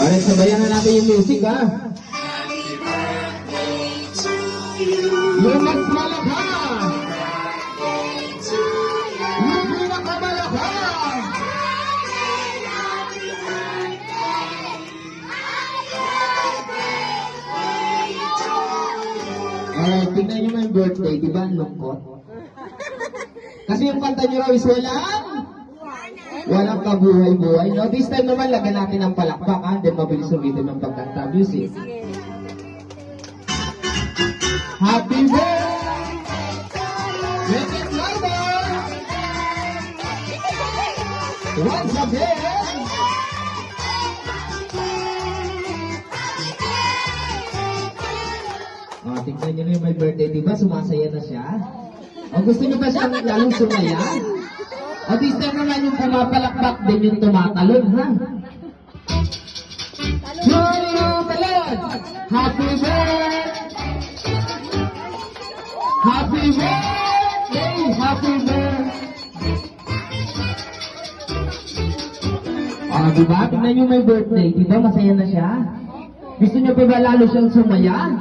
Alright, sabayan na natin yung music, ha? Yung mas malaka! Yung pinakamalaka! Alright, tignan nyo mo yung birthday, di ba? Ang lungkot. Kasi yung kanta nyo raw is walang kabuhay-buhay. No? This time naman, lagyan natin ng palakpak, ha? Then mabilis umitin ng pagkanta. Music. Happy birthday! Make it louder! Once again! Oh, tingnan nyo na yung may birthday, diba? Sumasaya na siya. O gusto nyo ba siyang lalong sumaya? O this time naman yung pumapalakpak din yung tumatalon, ha? Talon! Happy birthday! Happy birthday! Happy birthday! O, diba? Tingnan nyo may birthday, diba? Masaya na siya. Gusto nyo ba lalo siyang sumaya?